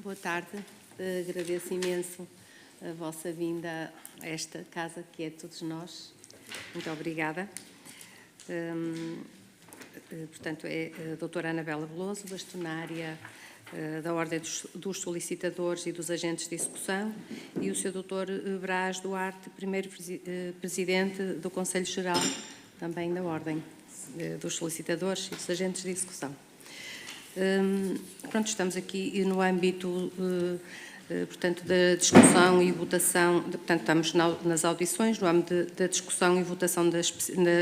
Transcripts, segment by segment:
Boa tarde, agradeço imenso a vossa vinda a esta casa que é de todos nós. Muito obrigada. Portanto, é a doutora Anabela Veloso, bastonária da Ordem dos Solicitadores e dos Agentes de Execução, e o Sr. Dr. Brás Duarte, primeiro presidente do Conselho Geral, também da Ordem dos Solicitadores e dos Agentes de Execução. Pronto, estamos aqui no âmbito, portanto, da discussão e votação, portanto, estamos nas audições, no âmbito da discussão e votação da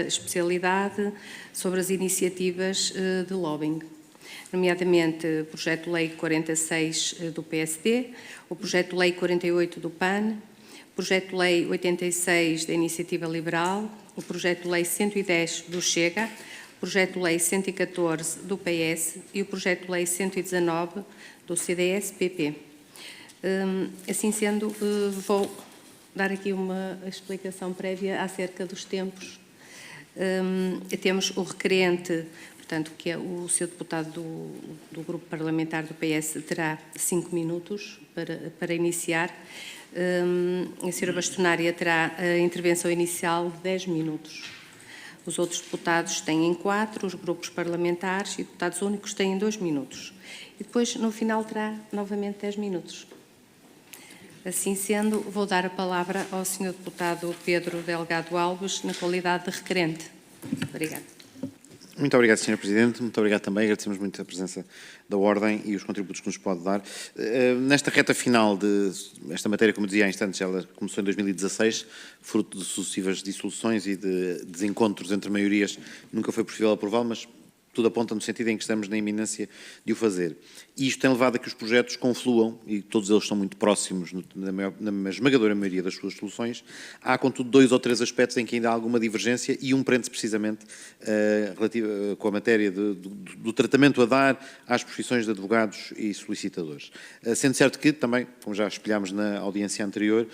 especialidade sobre as iniciativas de lobbying, nomeadamente o projeto-lei 46 do PSD, o projeto-lei 48 do PAN, o projeto-lei 86 da Iniciativa Liberal, o projeto-lei 110 do Chega, o projeto-lei 114 do PS e o projeto-lei 119 do CDS-PP. Assim sendo, vou dar aqui uma explicação prévia acerca dos tempos. Temos o requerente, portanto, que é o Sr. Deputado do Grupo Parlamentar do PS, terá 5 minutos para iniciar. A Sra. Bastonária terá a intervenção inicial de 10 minutos. Os outros deputados têm 4, os grupos parlamentares e deputados únicos têm 2 minutos. E depois, no final, terá novamente 10 minutos. Assim sendo, vou dar a palavra ao Sr. Deputado Pedro Delgado Alves, na qualidade de requerente. Obrigada. Muito obrigado, Sr. Presidente. Muito obrigado também. Agradecemos muito a presença da Ordem e os contributos que nos pode dar. Nesta reta final esta matéria, como dizia há instantes, ela começou em 2016, fruto de sucessivas dissoluções e de desencontros entre maiorias. Nunca foi possível aprová-lo, mas tudo aponta no sentido em que estamos na iminência de o fazer. E isto tem levado a que os projetos confluam, e todos eles são muito próximos na esmagadora maioria das suas soluções. Há, contudo, 2 ou 3 aspectos em que ainda há alguma divergência, e um prende-se precisamente com a matéria do tratamento a dar às profissões de advogados e solicitadores. Sendo certo que, também, como já espelhámos na audiência anterior,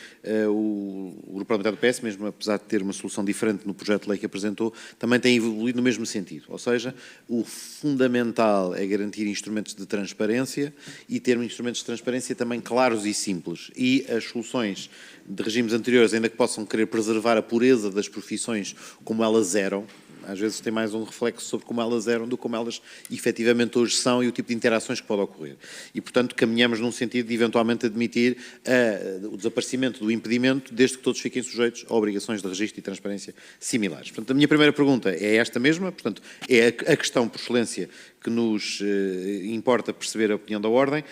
o Grupo Parlamentar do PS, mesmo apesar de ter uma solução diferente no projeto de lei que apresentou, também tem evoluído no mesmo sentido. Ou seja, o fundamental é garantir instrumentos de transparência e ter instrumentos de transparência também claros e simples. E as soluções de regimes anteriores, ainda que possam querer preservar a pureza das profissões como elas eram, às vezes tem mais um reflexo sobre como elas eram do que como elas efetivamente hoje são e o tipo de interações que pode ocorrer. E, portanto, caminhamos num sentido de eventualmente admitir o desaparecimento do impedimento, desde que todos fiquem sujeitos a obrigações de registro e transparência similares. Portanto, a minha primeira pergunta é esta mesma, portanto, é a questão por excelência que nos importa perceber a opinião da Ordem,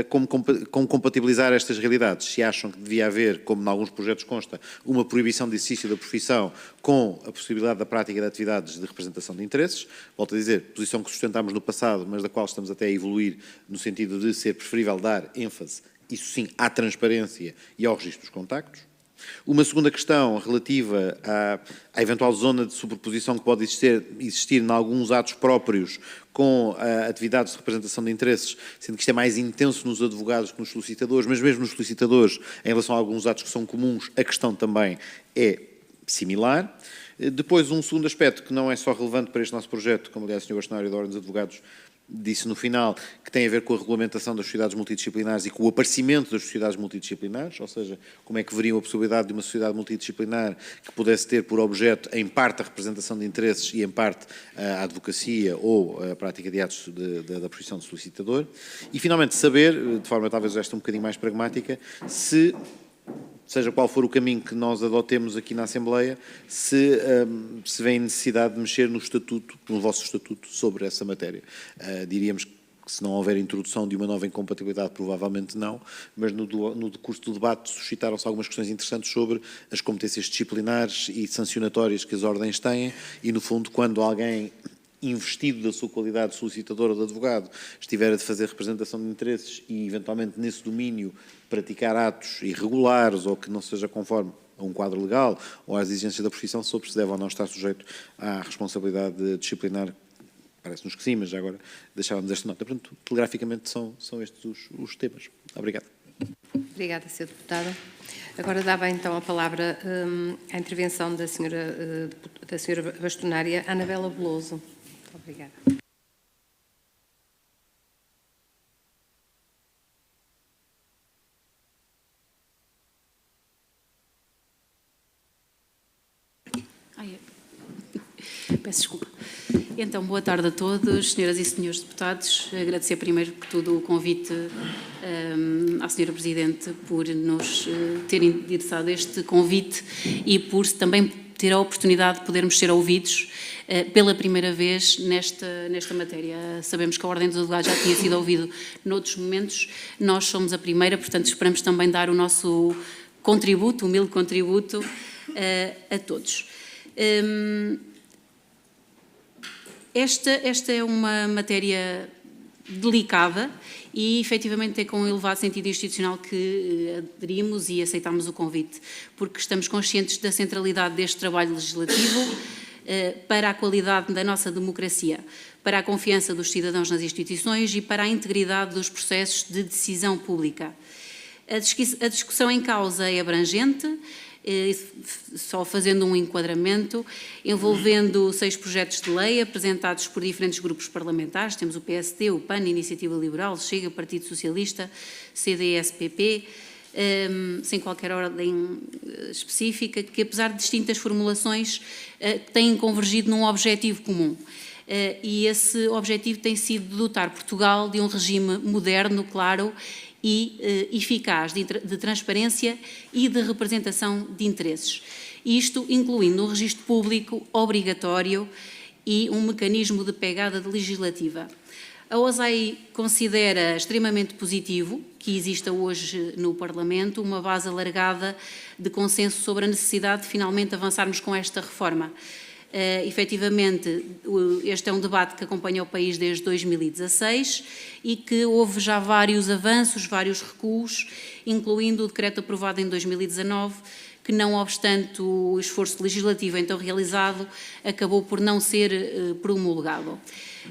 como compatibilizar estas realidades. Se acham que devia haver, como em alguns projetos consta, uma proibição de exercício da profissão com a possibilidade da prática de atividades de representação de interesses, volto a dizer, posição que sustentámos no passado, mas da qual estamos até a evoluir no sentido de ser preferível dar ênfase, isso sim, à transparência e ao registro dos contactos. Uma segunda questão relativa à eventual zona de sobreposição que pode existir em alguns atos próprios com atividades de representação de interesses, sendo que isto é mais intenso nos advogados que nos solicitadores, mas mesmo nos solicitadores, em relação a alguns atos que são comuns, a questão também é similar. Depois, um segundo aspecto que não é só relevante para este nosso projeto, como aliás o Sr. Bastonário da Ordem dos Advogados disse no final, que tem a ver com a regulamentação das sociedades multidisciplinares e com o aparecimento das sociedades multidisciplinares, ou seja, como é que veriam a possibilidade de uma sociedade multidisciplinar que pudesse ter por objeto, em parte, a representação de interesses e, em parte, a advocacia ou a prática de atos da profissão de solicitador. E, finalmente, saber, de forma talvez esta um bocadinho mais pragmática, se seja qual for o caminho que nós adotemos aqui na Assembleia, se vem necessidade de mexer no estatuto, no vosso estatuto, sobre essa matéria. Diríamos que se não houver introdução de uma nova incompatibilidade, provavelmente não, mas no decurso do debate suscitaram-se algumas questões interessantes sobre as competências disciplinares e sancionatórias que as ordens têm e, no fundo, quando alguém investido da sua qualidade de solicitador ou de advogado, estiver a fazer representação de interesses e, eventualmente, nesse domínio, praticar atos irregulares ou que não seja conforme a um quadro legal ou às exigências da profissão, sobre se deve ou não estar sujeito à responsabilidade disciplinar. Parece-nos que sim, mas já agora deixávamos esta nota. Portanto, telegraficamente são estes os temas. Obrigado. Obrigada, Sr. Deputado. Agora dava então a palavra à intervenção da Sra. Bastonária Anabela Veloso. Muito obrigada. Peço desculpa. Então, boa tarde a todos, senhoras e senhores deputados. Agradecer primeiro que tudo o convite à senhora Presidente por nos ter endereçado este convite e por também ter a oportunidade de podermos ser ouvidos pela primeira vez nesta matéria. Sabemos que a Ordem dos Advogados já tinha sido ouvido noutros momentos, nós somos a primeira, portanto esperamos também dar o nosso contributo, humilde contributo a todos. Esta é uma matéria delicada e, efetivamente, é com um elevado sentido institucional que aderimos e aceitamos o convite, porque estamos conscientes da centralidade deste trabalho legislativo para a qualidade da nossa democracia, para a confiança dos cidadãos nas instituições e para a integridade dos processos de decisão pública. A discussão em causa é abrangente, só fazendo um enquadramento, envolvendo 6 projetos de lei apresentados por diferentes grupos parlamentares. Temos o PSD, o PAN, Iniciativa Liberal, Chega, Partido Socialista, CDS-PP, sem qualquer ordem específica, que apesar de distintas formulações, têm convergido num objetivo comum. E esse objetivo tem sido de dotar Portugal de um regime moderno, claro, e eficaz de transparência e de representação de interesses. Isto incluindo um registro público obrigatório e um mecanismo de pegada legislativa. A OSAI considera extremamente positivo que exista hoje no Parlamento uma base alargada de consenso sobre a necessidade de finalmente avançarmos com esta reforma. Efetivamente, este é um debate que acompanha o país desde 2016 e que houve já vários avanços, vários recuos, incluindo o decreto aprovado em 2019, que não obstante o esforço legislativo então realizado, acabou por não ser promulgado.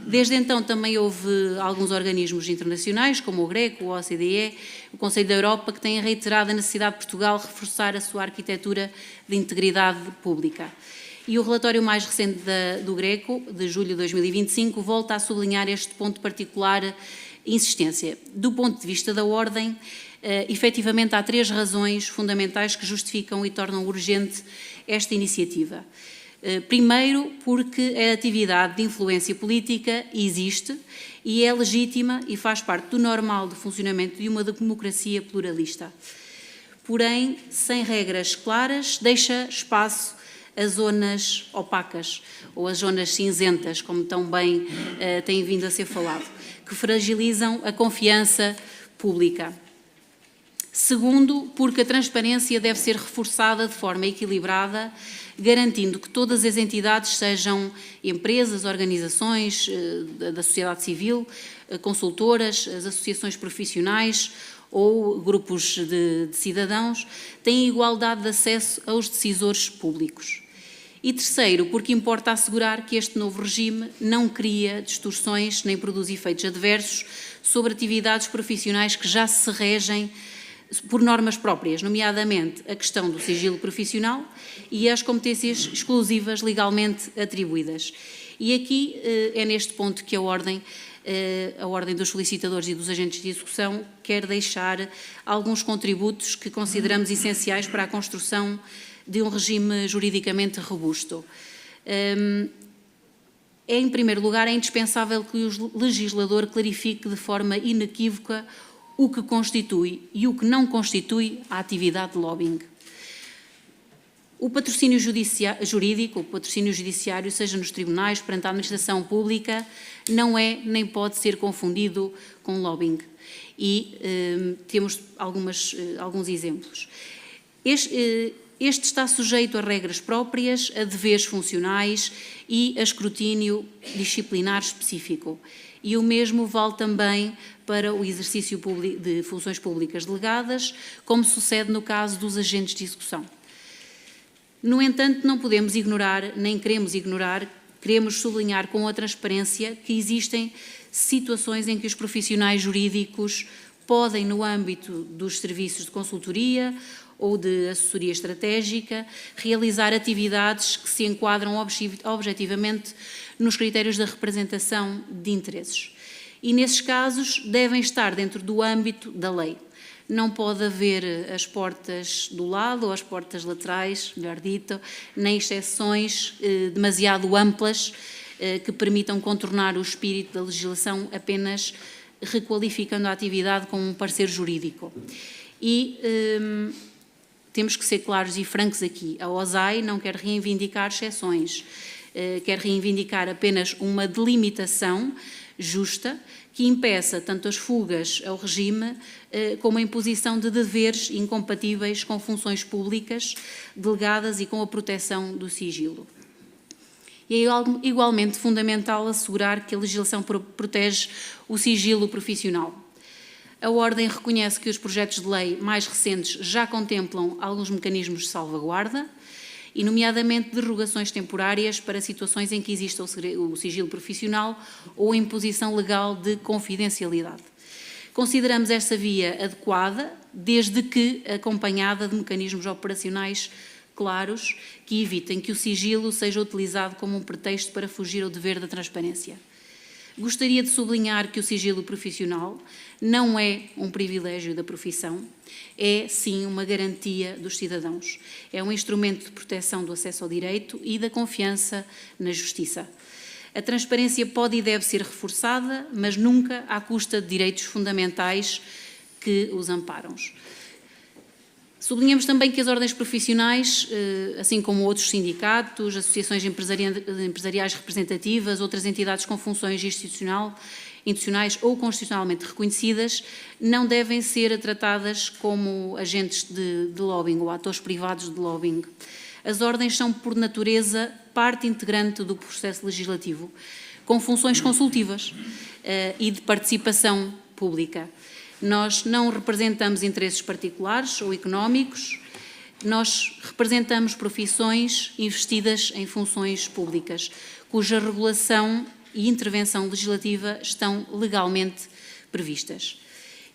Desde então também houve alguns organismos internacionais, como o GRECO, o OCDE, o Conselho da Europa, que têm reiterado a necessidade de Portugal reforçar a sua arquitetura de integridade pública. E o relatório mais recente do GRECO, de julho de 2025, volta a sublinhar este ponto de particular insistência. Do ponto de vista da Ordem, efetivamente há 3 razões fundamentais que justificam e tornam urgente esta iniciativa. Primeiro, porque a atividade de influência política existe e é legítima e faz parte do normal de funcionamento de uma democracia pluralista. Porém, sem regras claras, deixa espaço as zonas opacas ou as zonas cinzentas, como tão bem tem vindo a ser falado, que fragilizam a confiança pública. Segundo, porque a transparência deve ser reforçada de forma equilibrada, garantindo que todas as entidades, sejam empresas, organizações da sociedade civil, consultoras, as associações profissionais ou grupos de cidadãos, têm igualdade de acesso aos decisores públicos. E terceiro, porque importa assegurar que este novo regime não cria distorções nem produz efeitos adversos sobre atividades profissionais que já se regem por normas próprias, nomeadamente a questão do sigilo profissional e as competências exclusivas legalmente atribuídas. E aqui é neste ponto que a Ordem dos solicitadores e dos agentes de execução quer deixar alguns contributos que consideramos essenciais para a construção de um regime juridicamente robusto. Em primeiro lugar, é indispensável que o legislador clarifique de forma inequívoca o que constitui e o que não constitui a atividade de lobbying. O patrocínio jurídico, o patrocínio judiciário, seja nos tribunais, perante a administração pública, não é nem pode ser confundido com lobbying. E temos alguns exemplos. Este está sujeito a regras próprias, a deveres funcionais e a escrutínio disciplinar específico. E o mesmo vale também para o exercício de funções públicas delegadas, como sucede no caso dos agentes de execução. No entanto, não podemos ignorar, nem queremos ignorar, queremos sublinhar com a transparência que existem situações em que os profissionais jurídicos podem, no âmbito dos serviços de consultoria ou de assessoria estratégica, realizar atividades que se enquadram objetivamente nos critérios da representação de interesses. E, nesses casos, devem estar dentro do âmbito da lei. não pode haver as portas do lado ou as portas laterais, melhor dito, nem exceções demasiado amplas que permitam contornar o espírito da legislação apenas requalificando a atividade com um parecer jurídico. E temos que ser claros e francos aqui. A OSAI não quer reivindicar exceções, quer reivindicar apenas uma delimitação justa que impeça tanto as fugas ao regime como a imposição de deveres incompatíveis com funções públicas delegadas e com a proteção do sigilo. E é igualmente fundamental assegurar que a legislação protege o sigilo profissional. A Ordem reconhece que os projetos de lei mais recentes já contemplam alguns mecanismos de salvaguarda, e nomeadamente derrogações temporárias para situações em que exista o sigilo profissional ou a imposição legal de confidencialidade. Consideramos esta via adequada, desde que acompanhada de mecanismos operacionais claros que evitem que o sigilo seja utilizado como um pretexto para fugir ao dever da transparência. Gostaria de sublinhar que o sigilo profissional não é um privilégio da profissão, é sim uma garantia dos cidadãos. É um instrumento de proteção do acesso ao direito e da confiança na justiça. A transparência pode e deve ser reforçada, mas nunca à custa de direitos fundamentais que os amparam. Sublinhamos também que as ordens profissionais, assim como outros sindicatos, associações empresariais representativas, outras entidades com funções institucionais ou constitucionalmente reconhecidas, não devem ser tratadas como agentes de lobbying ou atores privados de lobbying. As ordens são, por natureza, parte integrante do processo legislativo, com funções consultivas e de participação pública. Nós não representamos interesses particulares ou económicos, nós representamos profissões investidas em funções públicas, cuja regulação e intervenção legislativa estão legalmente previstas.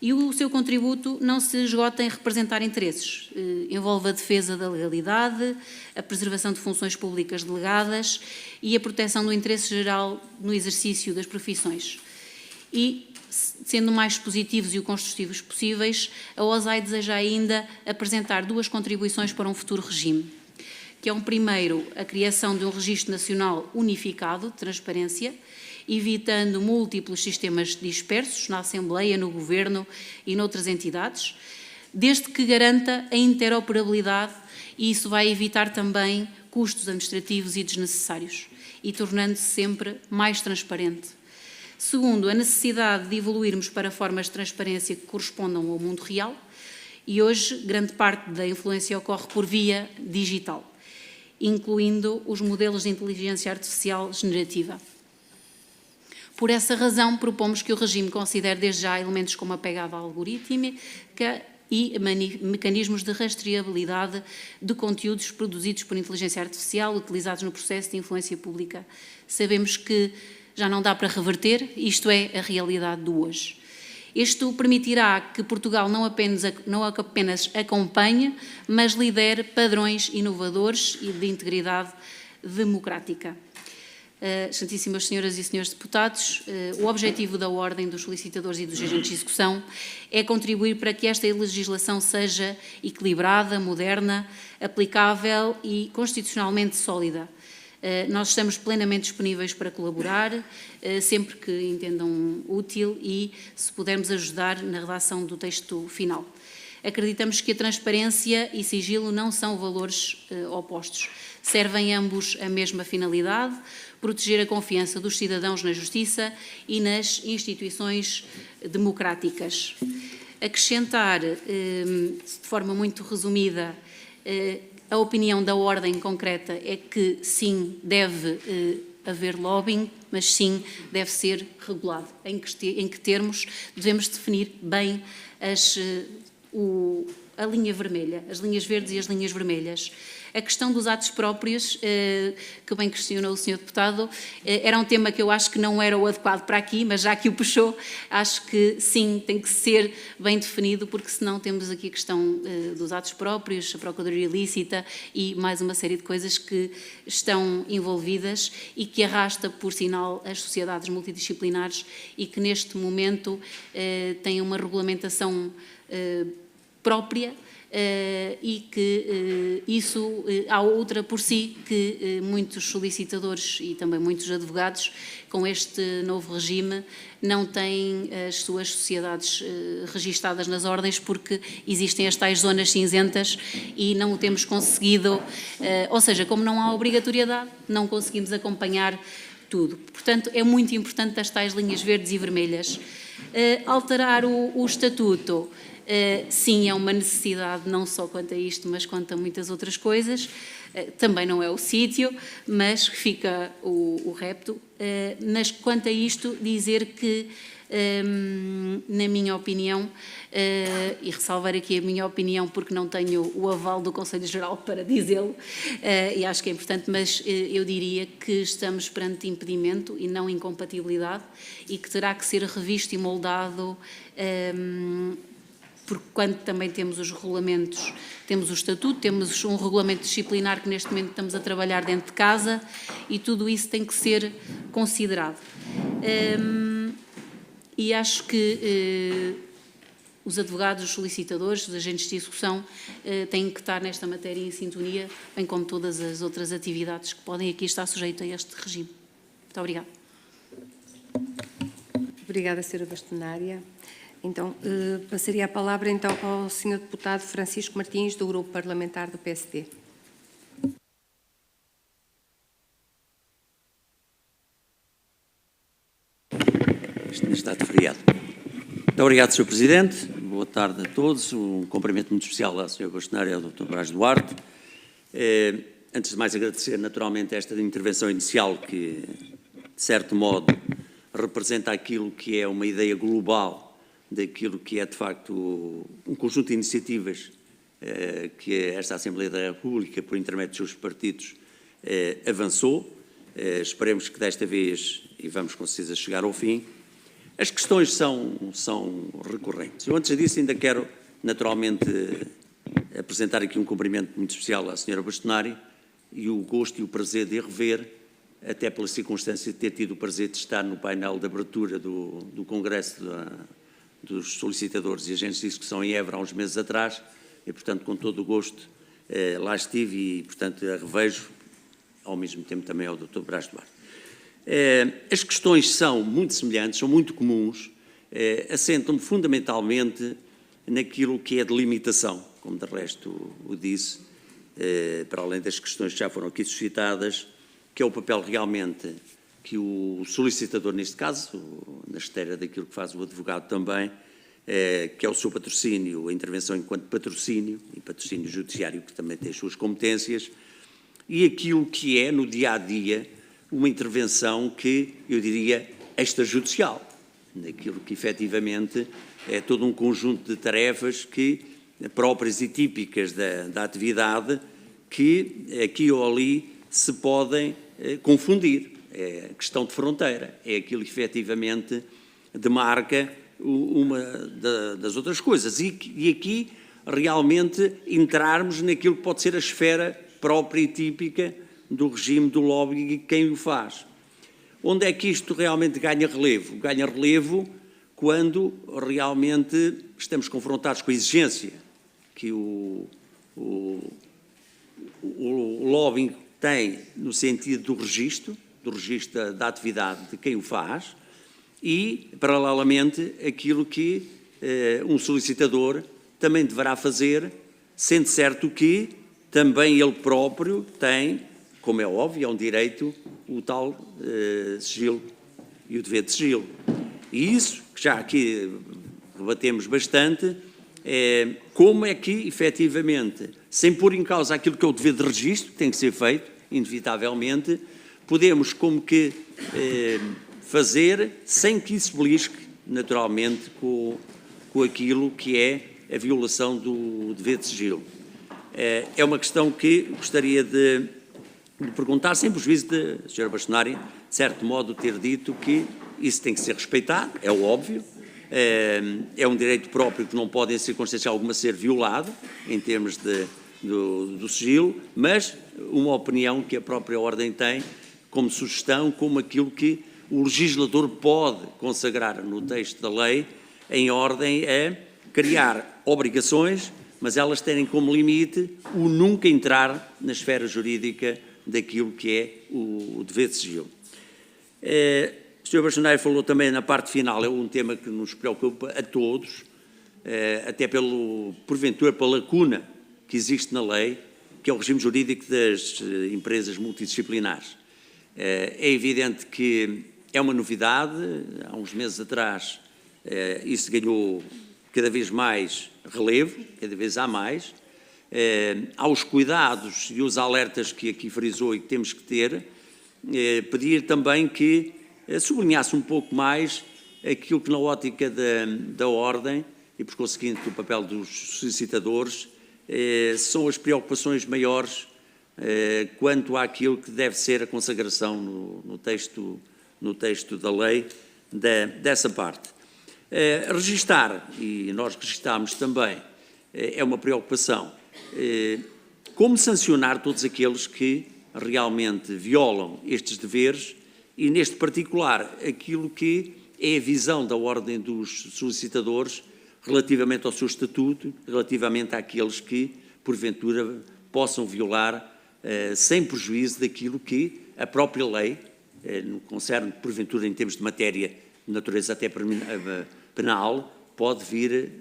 E o seu contributo não se esgota em representar interesses, envolve a defesa da legalidade, a preservação de funções públicas delegadas e a proteção do interesse geral no exercício das profissões. E, sendo o mais positivos e o construtivos possíveis, a OSAI deseja ainda apresentar duas contribuições para um futuro regime, que é primeiro a criação de um registro nacional unificado de transparência, evitando múltiplos sistemas dispersos na Assembleia, no Governo e noutras entidades, desde que garanta a interoperabilidade, e isso vai evitar também custos administrativos e desnecessários, e tornando-se sempre mais transparente. Segundo, a necessidade de evoluirmos para formas de transparência que correspondam ao mundo real, e hoje grande parte da influência ocorre por via digital, incluindo os modelos de inteligência artificial generativa. Por essa razão, propomos que o regime considere desde já elementos como a pegada algorítmica e mecanismos de rastreabilidade de conteúdos produzidos por inteligência artificial utilizados no processo de influência pública. Sabemos que já não dá para reverter, isto é a realidade do hoje. Isto permitirá que Portugal não apenas acompanhe, mas lidere padrões inovadores e de integridade democrática. Santíssimas senhoras e senhores deputados, o objetivo da Ordem dos Solicitadores e dos Agentes de Execução é contribuir para que esta legislação seja equilibrada, moderna, aplicável e constitucionalmente sólida. Nós estamos plenamente disponíveis para colaborar, sempre que entendam útil e se pudermos ajudar na redação do texto final. Acreditamos que a transparência e sigilo não são valores opostos. Servem ambos a mesma finalidade, proteger a confiança dos cidadãos na justiça e nas instituições democráticas. Acrescentar, de forma muito resumida, a opinião da Ordem concreta é que sim, deve haver lobbying, mas sim, deve ser regulado. Em que termos devemos definir bem a linha vermelha, as linhas verdes e as linhas vermelhas. A questão dos atos próprios, que bem questionou o Sr. Deputado, era um tema que eu acho que não era o adequado para aqui, mas já que o puxou, acho que sim, tem que ser bem definido, porque senão temos aqui a questão dos atos próprios, a procuradoria ilícita e mais uma série de coisas que estão envolvidas e que arrasta, por sinal, as sociedades multidisciplinares e que neste momento têm uma regulamentação própria, e que isso, há outra por si, que muitos solicitadores e também muitos advogados, com este novo regime, não têm as suas sociedades registadas nas ordens, porque existem as tais zonas cinzentas e não o temos conseguido, ou seja, como não há obrigatoriedade, não conseguimos acompanhar tudo. Portanto, é muito importante as tais linhas verdes e vermelhas. Alterar o estatuto, sim, é uma necessidade, não só quanto a isto, mas quanto a muitas outras coisas. Também não é o sítio, mas fica o repto. Mas quanto a isto, dizer que, na minha opinião, e ressalvar aqui a minha opinião porque não tenho o aval do Conselho Geral para dizê-lo, e acho que é importante, mas eu diria que estamos perante impedimento e não incompatibilidade, e que terá que ser revisto e moldado, porque quando também temos os regulamentos, temos o estatuto, temos um regulamento disciplinar que neste momento estamos a trabalhar dentro de casa, e tudo isso tem que ser considerado. E acho que os advogados, os solicitadores, os agentes de execução têm que estar nesta matéria em sintonia, bem como todas as outras atividades que podem aqui estar sujeitas a este regime. Muito obrigada. Obrigada, Sra. Bastonária. Então, passaria a palavra então ao Sr. Deputado Francisco Martins, do Grupo Parlamentar do PSD. Está de feriado. Muito obrigado, Sr. Presidente. Boa tarde a todos. Um cumprimento muito especial à Sra. Bastonária e ao Dr. Braz Duarte. Antes de mais, agradecer naturalmente esta intervenção inicial que, de certo modo, representa aquilo que é uma ideia global daquilo que é, de facto, um conjunto de iniciativas que esta Assembleia da República, por intermédio dos seus partidos, avançou. Esperemos que desta vez, e vamos com certeza chegar ao fim. As questões são recorrentes. Eu, antes disso, ainda quero, naturalmente, apresentar aqui um cumprimento muito especial à Sra. Bastonária e o gosto e o prazer de a rever, até pela circunstância de ter tido o prazer de estar no painel de abertura do Congresso dos Solicitadores e Agentes de Execução em Évora há uns meses atrás, e, portanto, com todo o gosto, lá estive e, portanto, a revejo, ao mesmo tempo também ao Dr. Braz Duarte. As questões são muito semelhantes, são muito comuns, assentam fundamentalmente naquilo que é a delimitação, como de resto o disse, para além das questões que já foram aqui suscitadas, que é o papel realmente que o solicitador, neste caso, na esteira daquilo que faz o advogado também, que é o seu patrocínio, a intervenção enquanto patrocínio, e patrocínio judiciário, que também tem as suas competências, e aquilo que é, no dia-a-dia, uma intervenção que, eu diria, extrajudicial, naquilo que efetivamente é todo um conjunto de tarefas que, próprias e típicas da atividade, que aqui ou ali se podem confundir. É questão de fronteira, é aquilo que efetivamente demarca uma das outras coisas. E aqui, realmente, entrarmos naquilo que pode ser a esfera própria e típica do regime do lobby e quem o faz. Onde é que isto realmente ganha relevo? Ganha relevo quando realmente estamos confrontados com a exigência que o lobbying tem no sentido do registro da atividade de quem o faz e, paralelamente, aquilo que um solicitador também deverá fazer, sendo certo que também ele próprio tem, como é óbvio, é um direito, o tal sigilo e o dever de sigilo. E isso, que já aqui debatemos bastante, como é que, efetivamente, sem pôr em causa aquilo que é o dever de registro, que tem que ser feito, inevitavelmente, podemos como que fazer sem que isso belisque, naturalmente, com aquilo que é a violação do dever de sigilo. É uma questão que gostaria de perguntar, sem prejuízo de a Sra. Bastonária, de certo modo, ter dito que isso tem que ser respeitado, é óbvio, é um direito próprio que não pode, em circunstância alguma, ser violado, em termos do sigilo, mas uma opinião que a própria Ordem tem, como sugestão, como aquilo que o legislador pode consagrar no texto da lei, em ordem a criar obrigações, mas elas terem como limite o nunca entrar na esfera jurídica daquilo que é o dever de sigilo. O Sr. Bastonário falou também na parte final, é um tema que nos preocupa a todos, até porventura pela lacuna que existe na lei, que é o regime jurídico das empresas multidisciplinares. É evidente que é uma novidade, há uns meses atrás isso ganhou cada vez mais relevo, cada vez há mais. Há os cuidados e os alertas que aqui frisou e que temos que ter, pedir também que sublinhasse um pouco mais aquilo que na ótica da ordem e, por conseguinte, o papel dos solicitadores, são as preocupações maiores quanto àquilo que deve ser a consagração no texto da lei dessa parte. Registar, e nós registámos também, é uma preocupação, como sancionar todos aqueles que realmente violam estes deveres e, neste particular, aquilo que é a visão da ordem dos solicitadores relativamente ao seu estatuto, relativamente àqueles que, porventura, possam violar sem prejuízo daquilo que a própria lei, no que concerne, porventura, em termos de matéria de natureza até penal, pode vir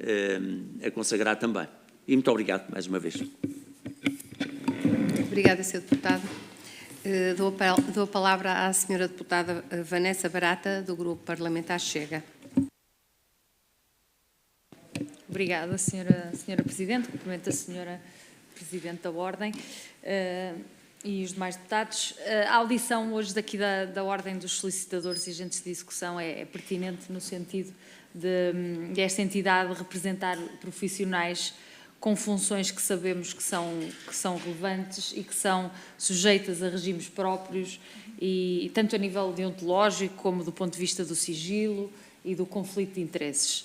a consagrar também. E muito obrigado mais uma vez. Obrigada, Sr. Deputado. Dou a palavra à Sra. Deputada Vanessa Barata, do Grupo Parlamentar Chega. Obrigada, Sra. Presidente. Cumprimento a Sra. Presidente da Ordem e os demais deputados. A audição hoje daqui da Ordem dos Solicitadores e Agentes de Execução é pertinente no sentido de esta entidade representar profissionais com funções que sabemos que são relevantes e que são sujeitas a regimes próprios, e tanto a nível deontológico como do ponto de vista do sigilo e do conflito de interesses.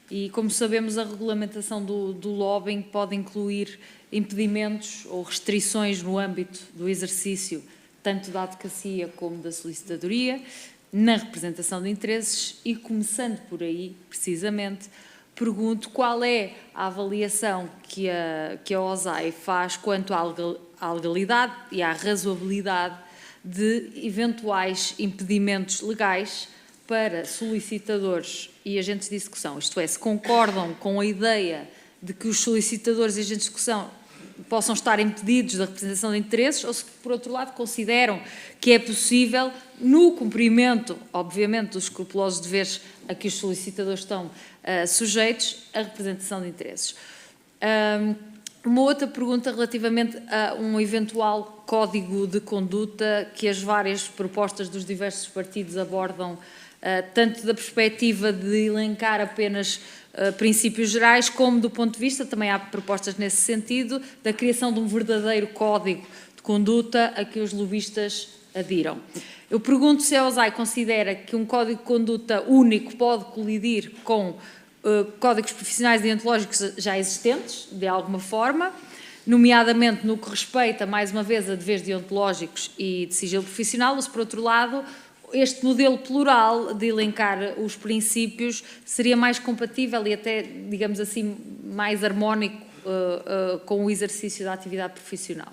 E, como sabemos, a regulamentação do lobbying pode incluir impedimentos ou restrições no âmbito do exercício tanto da advocacia como da solicitadoria, na representação de interesses, e, começando por aí, precisamente, pergunto qual é a avaliação que a OSAI faz quanto à legalidade e à razoabilidade de eventuais impedimentos legais para solicitadores e agentes de execução. Isto é, se concordam com a ideia de que os solicitadores e agentes de execução possam estar impedidos da representação de interesses, ou se, por outro lado, consideram que é possível, no cumprimento, obviamente, dos escrupulosos deveres a que os solicitadores estão sujeitos, a representação de interesses. Uma outra pergunta relativamente a um eventual código de conduta que as várias propostas dos diversos partidos abordam, tanto da perspectiva de elencar apenas princípios gerais, como do ponto de vista, também há propostas nesse sentido, da criação de um verdadeiro código de conduta a que os lobistas adiram. Eu pergunto se a OSAI considera que um código de conduta único pode colidir com códigos profissionais e deontológicos já existentes, de alguma forma, nomeadamente no que respeita, mais uma vez, a deveres deontológicos e de sigilo profissional, ou se, por outro lado, este modelo plural de elencar os princípios seria mais compatível e até, digamos assim, mais harmónico com o exercício da atividade profissional.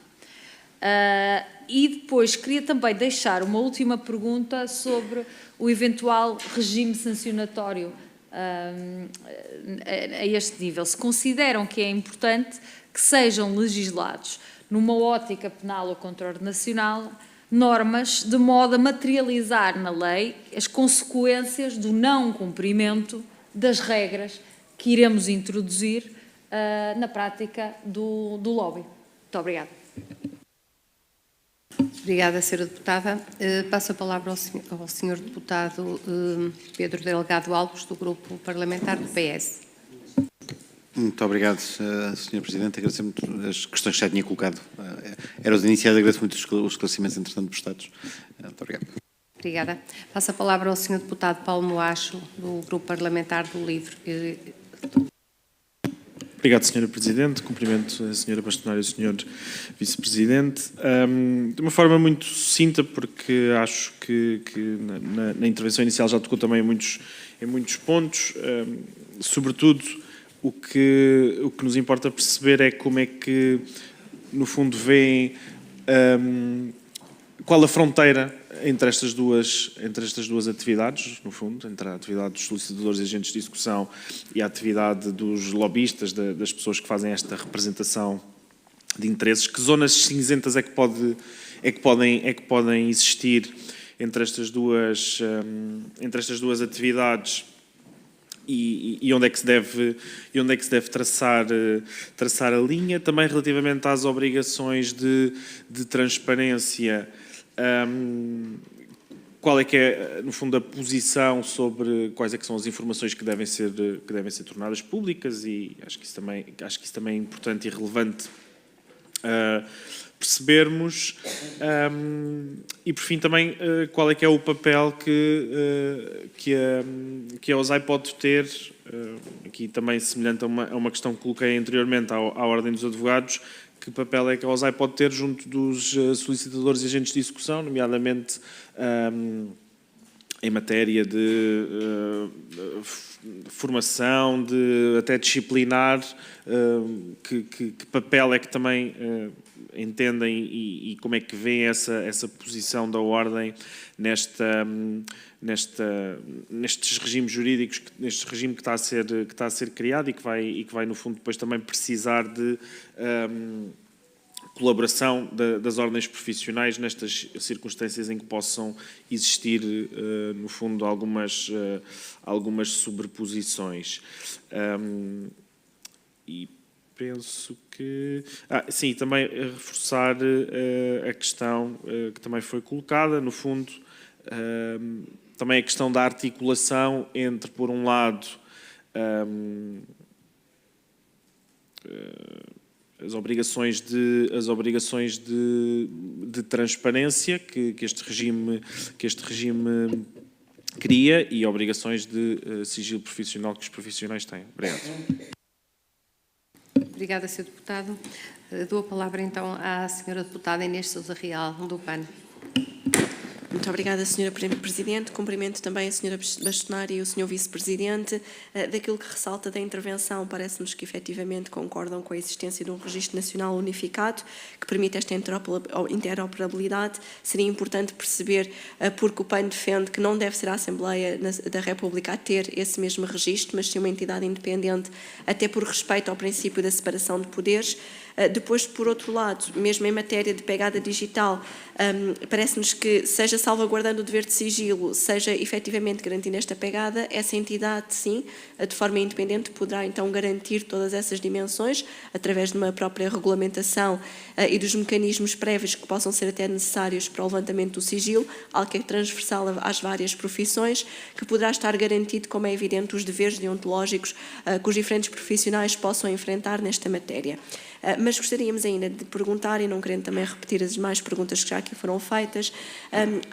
E depois queria também deixar uma última pergunta sobre o eventual regime sancionatório a este nível. Se consideram que é importante que sejam legislados, numa ótica penal ou contraordenacional, normas de modo a materializar na lei as consequências do não cumprimento das regras que iremos introduzir na prática do lobby. Muito obrigada. Obrigada, Sra. Deputada. Passo a palavra ao Sr. Deputado Pedro Delgado Alves, do Grupo Parlamentar do PS. Muito obrigado, Sr. Presidente. Agradeço muito as questões que já tinha colocado. Era os iniciais, agradeço muito os esclarecimentos, entretanto, prestados. Muito obrigado. Obrigada. Passo a palavra ao Sr. Deputado Paulo Moacho, do Grupo Parlamentar do LIVRE. Obrigado, Sra. Presidente. Cumprimento a Sra. Bastonário e o Sr. Vice-Presidente. De uma forma muito sucinta, porque acho que na intervenção inicial já tocou também em muitos pontos, sobretudo o que nos importa perceber é como é que, no fundo, veem qual a fronteira entre estas duas atividades, no fundo, entre a atividade dos solicitadores e agentes de execução e a atividade dos lobistas, das pessoas que fazem esta representação de interesses. Que zonas cinzentas é que podem existir entre estas duas atividades e onde é que se deve traçar a linha? Também relativamente às obrigações de transparência, qual é que é, no fundo, a posição sobre quais é que são as informações que devem ser tornadas públicas, e acho que isso também é importante e relevante percebermos. E por fim também qual é que é o papel que a OSAI pode ter, aqui também semelhante a uma questão que coloquei anteriormente à Ordem dos Advogados. Que papel é que a OSAI pode ter junto dos solicitadores e agentes de execução, nomeadamente em matéria de formação, até disciplinar, que papel é que também entendem e como é que veem essa posição da Ordem nestes regimes jurídicos, neste regime que está a ser criado e que vai no fundo depois também precisar de colaboração das ordens profissionais nestas circunstâncias em que possam existir, no fundo, algumas sobreposições. E penso que... sim, também reforçar a questão que também foi colocada, no fundo, também a questão da articulação entre, por um lado, as obrigações de transparência que este regime cria e obrigações de sigilo profissional que os profissionais têm. Obrigado. Obrigada, Sr. Deputado. Dou a palavra então à Sra. Deputada Inês Sousa Real, do PAN. Muito obrigada, Sra. Presidente. Cumprimento também a Sra. Bastonária e o Sr. Vice-Presidente. Daquilo que ressalta da intervenção, parece-nos que efetivamente concordam com a existência de um registro nacional unificado que permite esta interoperabilidade. Seria importante perceber, porque o PAN defende que não deve ser a Assembleia da República a ter esse mesmo registro, mas sim uma entidade independente, até por respeito ao princípio da separação de poderes. Depois, por outro lado, mesmo em matéria de pegada digital, parece-nos que, seja salvaguardando o dever de sigilo, seja efetivamente garantindo esta pegada, essa entidade, sim, de forma independente, poderá então garantir todas essas dimensões, através de uma própria regulamentação e dos mecanismos prévios que possam ser até necessários para o levantamento do sigilo, algo que é transversal às várias profissões, que poderá estar garantido, como é evidente, os deveres deontológicos que os diferentes profissionais possam enfrentar nesta matéria. Mas gostaríamos ainda de perguntar, e não querendo também repetir as demais perguntas que já aqui foram feitas,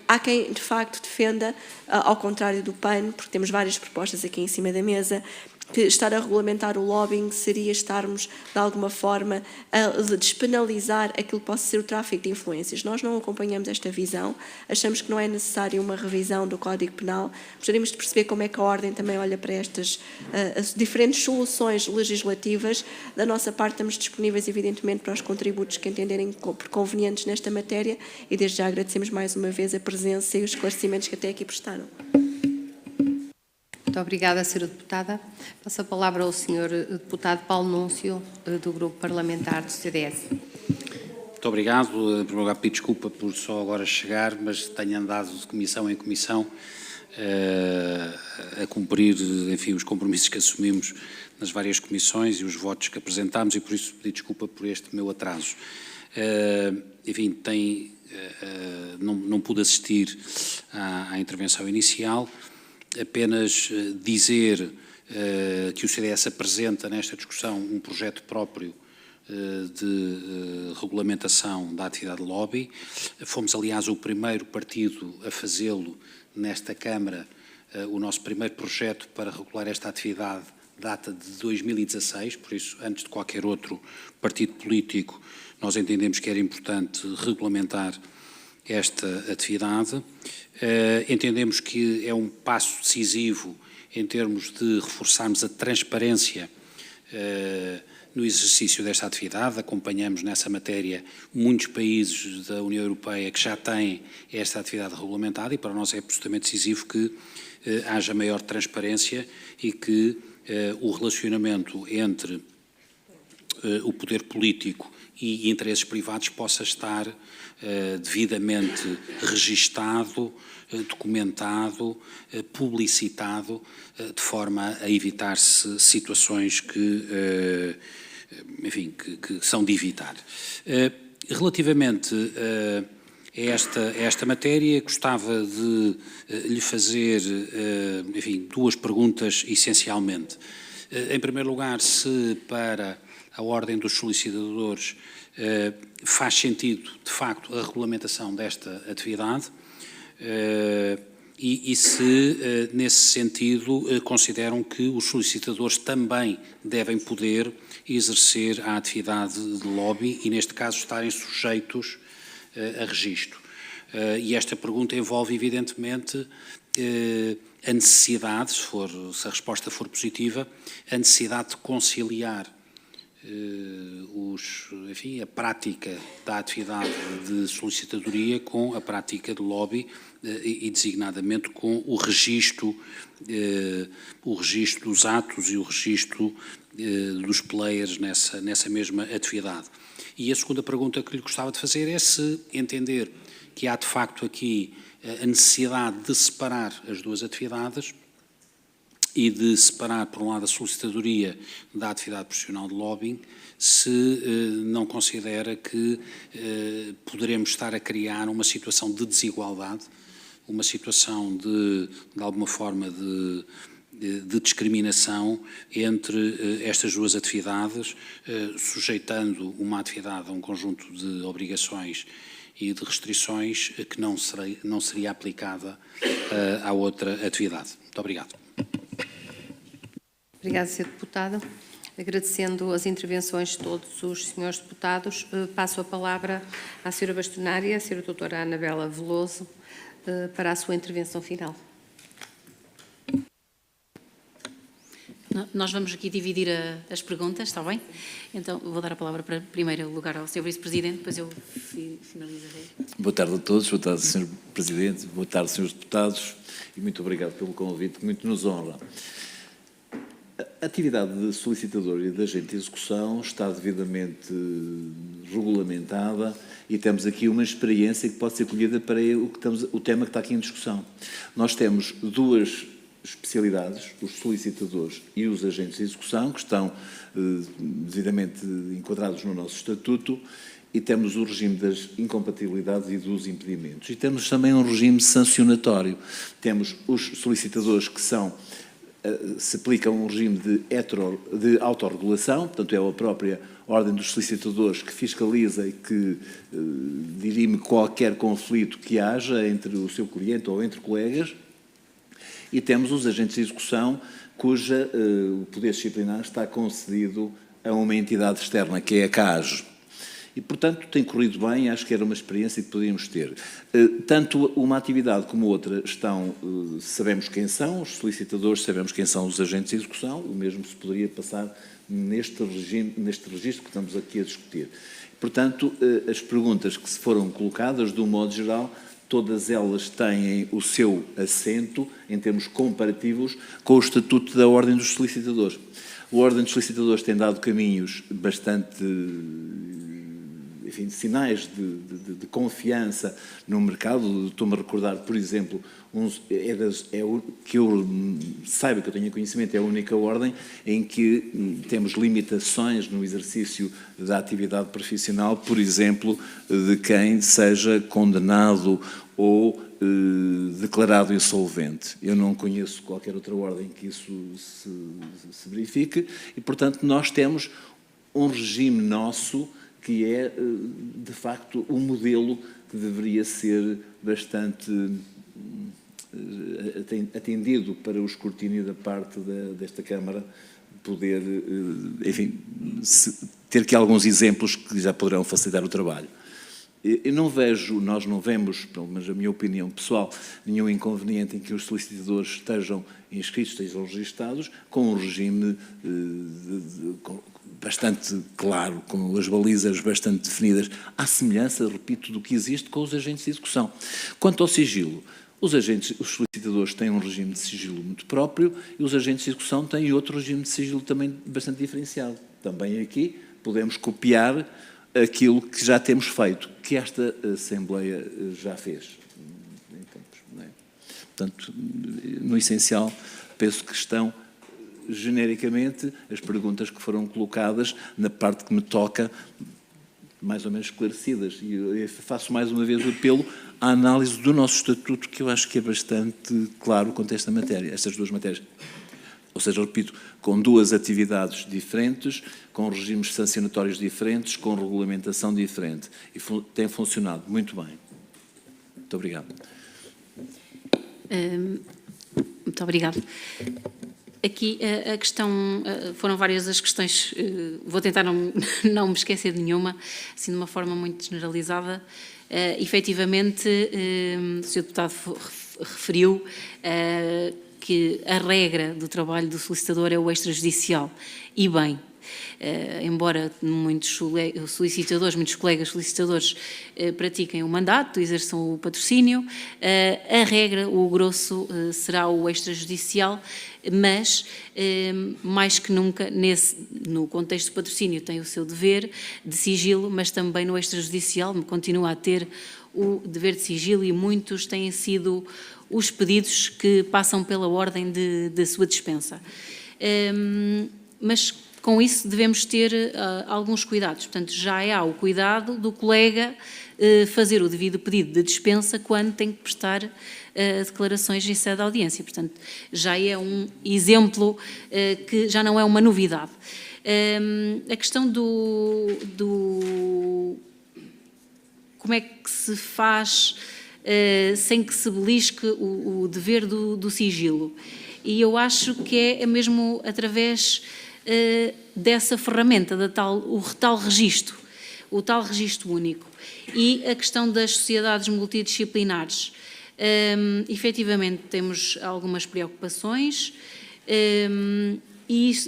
há quem de facto defenda, ao contrário do PAN, porque temos várias propostas aqui em cima da mesa, que estar a regulamentar o lobbying seria estarmos, de alguma forma, a despenalizar aquilo que possa ser o tráfico de influências. Nós não acompanhamos esta visão, achamos que não é necessária uma revisão do Código Penal. Gostaríamos de perceber como é que a Ordem também olha para estas as diferentes soluções legislativas. Da nossa parte, estamos disponíveis, evidentemente, para os contributos que entenderem por convenientes nesta matéria e, desde já, agradecemos mais uma vez a presença e os esclarecimentos que até aqui prestaram. Muito obrigada, Sra. Deputada. Passo a palavra ao Sr. Deputado Paulo Núncio, do Grupo Parlamentar do CDS. Muito obrigado. Em primeiro lugar, peço desculpa por só agora chegar, mas tenho andado de comissão em comissão a cumprir, enfim, os compromissos que assumimos nas várias comissões e os votos que apresentámos, e por isso pedi desculpa por este meu atraso. Enfim, não pude assistir à intervenção inicial. Apenas dizer que o CDS apresenta nesta discussão um projeto próprio de regulamentação da atividade lobby. Fomos, aliás, o primeiro partido a fazê-lo nesta Câmara. O nosso primeiro projeto para regular esta atividade data de 2016, por isso, antes de qualquer outro partido político, nós entendemos que era importante regulamentar esta atividade. Entendemos que é um passo decisivo em termos de reforçarmos a transparência no exercício desta atividade. Acompanhamos nessa matéria muitos países da União Europeia que já têm esta atividade regulamentada e para nós é absolutamente decisivo que haja maior transparência e que o relacionamento entre o poder político e interesses privados possa estar devidamente registado, documentado, publicitado, de forma a evitar-se situações que, enfim, que são de evitar. Relativamente a esta matéria, gostava de lhe fazer, enfim, duas perguntas essencialmente. Em primeiro lugar, se para a Ordem dos Solicitadores faz sentido, de facto, a regulamentação desta atividade e se, nesse sentido, consideram que os solicitadores também devem poder exercer a atividade de lobby e, neste caso, estarem sujeitos a registro. E esta pergunta envolve, evidentemente, a necessidade, se a resposta for positiva, a necessidade de conciliar enfim, a prática da atividade de solicitadoria com a prática de lobby e designadamente com o registro dos atos e o registro dos players nessa mesma atividade. E a segunda pergunta que lhe gostava de fazer é se entender que há de facto aqui a necessidade de separar as duas atividades e de separar, por um lado, a solicitadoria da atividade profissional de lobbying, se não considera que poderemos estar a criar uma situação de desigualdade, uma situação de alguma forma, de discriminação entre estas duas atividades, sujeitando uma atividade a um conjunto de obrigações e de restrições que não seria aplicada à outra atividade. Muito obrigado. Obrigada, Sr. Deputado. Agradecendo as intervenções de todos os senhores deputados, passo a palavra à Sra. Bastonária e à Sra. Doutora Anabela Veloso para a sua intervenção final. Nós vamos aqui dividir as perguntas, está bem? Então, vou dar a palavra para, em primeiro lugar, ao Sr. Vice-Presidente, depois eu finalizarei. Boa tarde a todos, boa tarde, Sr. Presidente, boa tarde, Srs. Deputados, e muito obrigado pelo convite, que muito nos honra. A atividade de solicitador e de agente de execução está devidamente regulamentada e temos aqui uma experiência que pode ser colhida para o tema que está aqui em discussão. Nós temos duas especialidades, os solicitadores e os agentes de execução, que estão devidamente enquadrados no nosso estatuto, e temos o regime das incompatibilidades e dos impedimentos. E temos também um regime sancionatório. Temos os solicitadores que se aplica um regime de autorregulação, portanto é a própria Ordem dos Solicitadores que fiscaliza e que dirime qualquer conflito que haja entre o seu cliente ou entre colegas, e temos os agentes de execução cuja o poder disciplinar está concedido a uma entidade externa, que é a CAAGE. E, portanto, tem corrido bem, acho que era uma experiência que podíamos ter. Tanto uma atividade como outra sabemos quem são, os solicitadores, sabemos quem são os agentes de execução, o mesmo se poderia passar neste registro que estamos aqui a discutir. Portanto, as perguntas que se foram colocadas, de um modo geral, todas elas têm o seu assento, em termos comparativos, com o Estatuto da Ordem dos Solicitadores. A Ordem dos Solicitadores tem dado caminhos bastante, enfim, sinais de confiança no mercado. Estou-me a recordar, por exemplo, que eu saiba, que eu tenha conhecimento, é a única ordem em que temos limitações no exercício da atividade profissional, por exemplo, de quem seja condenado ou declarado insolvente. Eu não conheço qualquer outra ordem que isso se verifique e, portanto, nós temos um regime nosso que é, de facto, um modelo que deveria ser bastante atendido para o escrutínio da parte desta Câmara, poder, enfim, ter aqui alguns exemplos que já poderão facilitar o trabalho. Eu não vejo, nós não vemos, pelo menos a minha opinião pessoal, nenhum inconveniente em que os solicitadores estejam inscritos, estejam registados, com um regime bastante claro, com as balizas bastante definidas, à semelhança, repito, do que existe com os agentes de execução. Quanto ao sigilo, os solicitadores têm um regime de sigilo muito próprio e os agentes de execução têm outro regime de sigilo também bastante diferenciado. Também aqui podemos copiar aquilo que já temos feito, que esta Assembleia já fez. Não é? Portanto, no essencial, penso que estão genericamente as perguntas que foram colocadas na parte que me toca mais ou menos esclarecidas. E eu faço mais uma vez o apelo à análise do nosso estatuto, que eu acho que é bastante claro quanto a esta matéria, estas duas matérias. Ou seja, repito, com duas atividades diferentes, com regimes sancionatórios diferentes, com regulamentação diferente. E tem funcionado muito bem. Muito obrigado. Muito obrigada. Aqui a questão, foram várias as questões, vou tentar não me esquecer de nenhuma, assim de uma forma muito generalizada. Efetivamente, o Sr. Deputado referiu que a regra do trabalho do solicitador é o extrajudicial. E bem, embora muitos solicitadores, muitos colegas solicitadores pratiquem o mandato, exerçam o patrocínio, a regra, o grosso, será o extrajudicial, mas mais que nunca, no contexto do patrocínio tem o seu dever de sigilo, mas também no extrajudicial continua a ter o dever de sigilo e muitos têm sido os pedidos que passam pela ordem de sua dispensa. Mas com isso devemos ter alguns cuidados. Portanto, já há o cuidado do colega fazer o devido pedido de dispensa quando tem que prestar declarações em sede de audiência. Portanto, já é um exemplo que já não é uma novidade. A questão como é que se faz sem que se belisque o dever do sigilo. E eu acho que é mesmo através dessa ferramenta, o tal registro, o tal registro único. E a questão das sociedades multidisciplinares. Efetivamente temos algumas preocupações,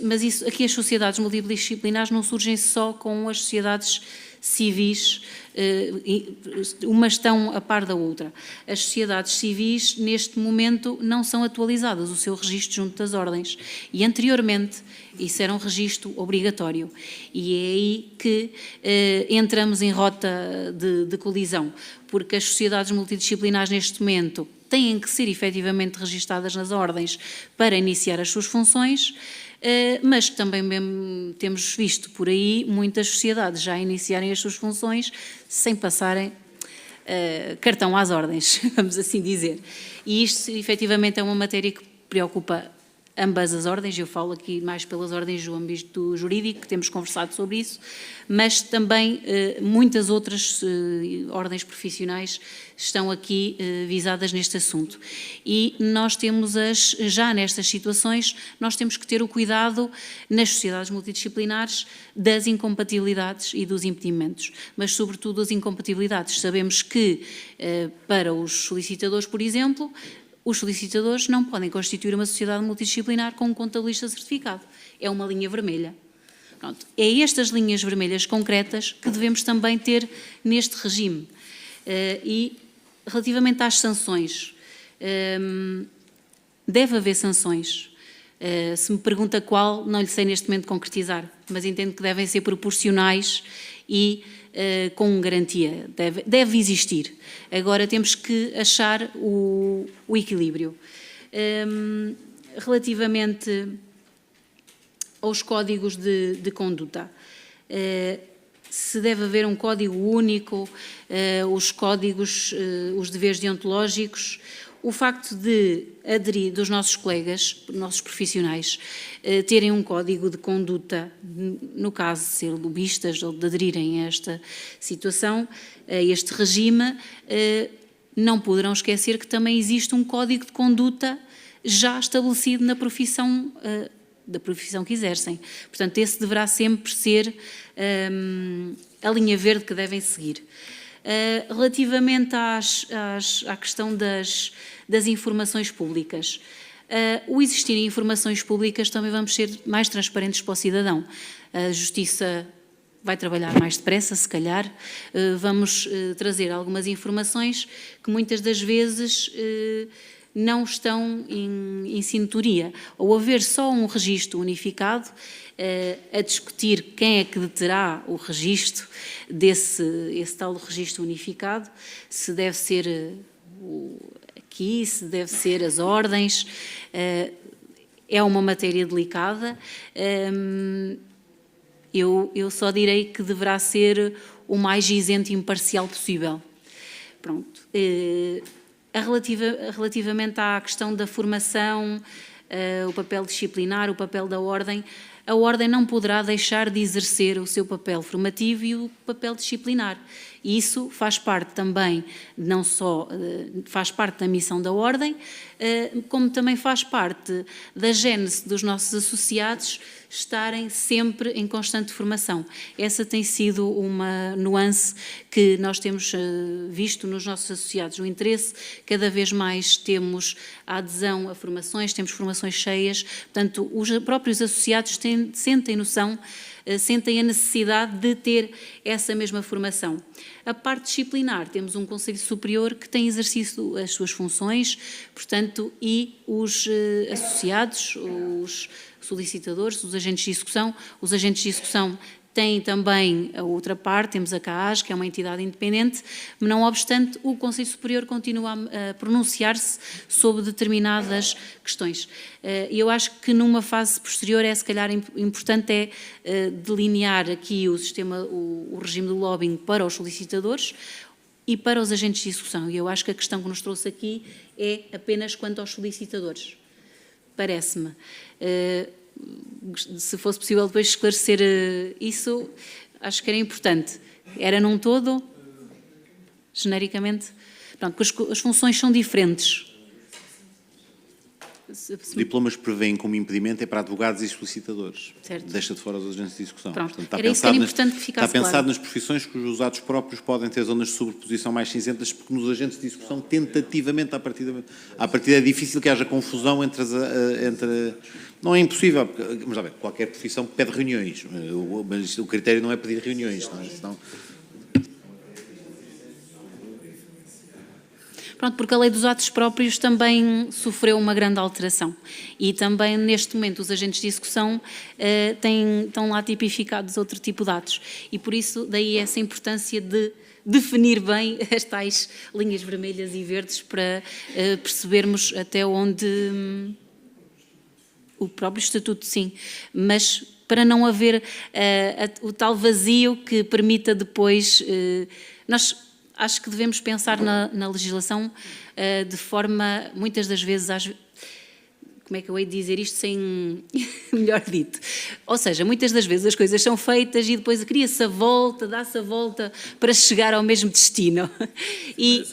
mas aqui as sociedades multidisciplinares não surgem só com as sociedades civis, umas estão a par da outra. As sociedades civis, neste momento, não são atualizadas, o seu registro junto das ordens. E anteriormente, isso era um registro obrigatório. E é aí que entramos em rota de colisão, porque as sociedades multidisciplinares, neste momento, têm que ser efetivamente registadas nas ordens para iniciar as suas funções, mas também mesmo temos visto por aí muitas sociedades já iniciarem as suas funções sem passarem cartão às ordens, vamos assim dizer. E isto efetivamente é uma matéria que preocupa ambas as ordens, eu falo aqui mais pelas ordens do âmbito jurídico, que temos conversado sobre isso, mas também muitas outras ordens profissionais estão aqui visadas neste assunto. E nós temos já nestas situações, nós temos que ter o cuidado nas sociedades multidisciplinares das incompatibilidades e dos impedimentos, mas sobretudo as incompatibilidades. Sabemos que para os solicitadores, por exemplo, os solicitadores não podem constituir uma sociedade multidisciplinar com um contabilista certificado. É uma linha vermelha. Pronto. É estas linhas vermelhas concretas que devemos também ter neste regime. E relativamente às sanções, deve haver sanções. Se me pergunta qual, não lhe sei neste momento concretizar, mas entendo que devem ser proporcionais e com garantia, deve existir. Agora temos que achar o equilíbrio. Relativamente aos códigos de conduta, se deve haver um código único, os códigos, os deveres deontológicos, o facto de aderir, dos nossos colegas, nossos profissionais, terem um código de conduta, no caso de ser lobistas ou de aderirem a esta situação, a este regime, não poderão esquecer que também existe um código de conduta já estabelecido na profissão, da profissão que exercem. Portanto, esse deverá sempre ser a linha verde que devem seguir. Relativamente à questão das informações públicas, o existirem informações públicas também vamos ser mais transparentes para o cidadão. A Justiça vai trabalhar mais depressa, se calhar, vamos trazer algumas informações que muitas das vezes não estão em sintonia. Ou haver só um registro unificado, a discutir quem é que deterá o registro esse tal registro unificado, se deve ser aqui, se deve ser as ordens, é uma matéria delicada. Eu só direi que deverá ser o mais isento e imparcial possível. Pronto. Relativamente à questão da formação, o papel disciplinar, o papel da Ordem, a Ordem não poderá deixar de exercer o seu papel formativo e o papel disciplinar. E isso faz parte também, não só faz parte da missão da Ordem, como também faz parte da gênese dos nossos associados estarem sempre em constante formação. Essa tem sido uma nuance que nós temos visto nos nossos associados, o interesse, cada vez mais temos a adesão a formações, temos formações cheias, portanto, os próprios associados sentem noção, sentem a necessidade de ter essa mesma formação. A parte disciplinar, temos um Conselho Superior que tem exercido as suas funções, portanto, e os associados, os solicitadores, os agentes de execução. Os agentes de execução têm também a outra parte, temos a CAAS, que é uma entidade independente, mas não obstante, o Conselho Superior continua a pronunciar-se sobre determinadas questões. E eu acho que numa fase posterior se calhar importante delinear aqui o regime do lobbying para os solicitadores e para os agentes de execução. E eu acho que a questão que nos trouxe aqui é apenas quanto aos solicitadores. Parece-me. Se fosse possível depois esclarecer isso, acho que era importante. Era num todo, genericamente? Pronto, porque as funções são diferentes. Diplomas prevêem como impedimento é para advogados e solicitadores. Certo. Deixa de fora os agentes de execução. Pronto. Portanto, Era isso que era importante que ficasse está pensado claro. nas profissões cujos atos próprios podem ter zonas de sobreposição mais cinzentas, porque nos agentes de execução, tentativamente, à partida é difícil que haja confusão entre não é impossível, vamos lá ver, qualquer profissão pede reuniões, mas o critério não é pedir reuniões, não é? Senão, Pronto, porque a lei dos atos próprios também sofreu uma grande alteração e também neste momento os agentes de execução estão lá tipificados outro tipo de atos e por isso daí essa importância de definir bem as tais linhas vermelhas e verdes para percebermos até onde o próprio estatuto, sim, mas para não haver o tal vazio que permita depois nós acho que devemos pensar na legislação de forma, muitas das vezes, como é que eu hei de dizer isto sem melhor dito? Ou seja, muitas das vezes as coisas são feitas e depois cria-se a volta, dá-se a volta para chegar ao mesmo destino. E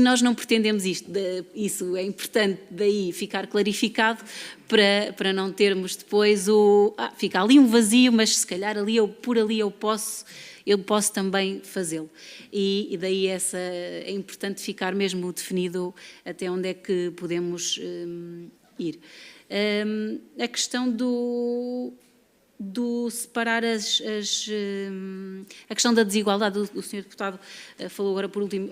nós não pretendemos isto. Isso é importante daí ficar clarificado para não termos depois fica ali um vazio, mas se calhar por ali eu posso também fazê-lo. E daí é importante ficar mesmo definido até onde é que podemos ir. A questão do separar a questão da desigualdade, o Sr. Deputado falou agora por último,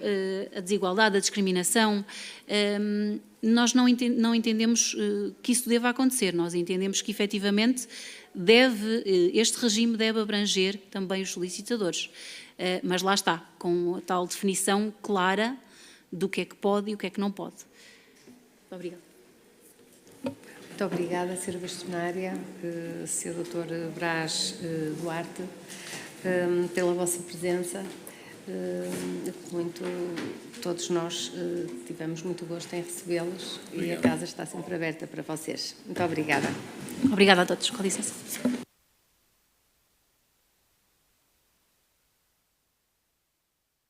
a desigualdade, a discriminação, nós não entendemos que isso deva acontecer, nós entendemos que efetivamente este regime deve abranger também os solicitadores, mas lá está, com a tal definição clara do que é que pode e o que é que não pode. Muito obrigada. Muito obrigada, Sra. Bastonária, Sr. Dr. Brás Duarte, pela vossa presença. Todos nós tivemos muito gosto em recebê-los e a casa está sempre aberta para vocês. Muito obrigada. Obrigada a todos. Com licença.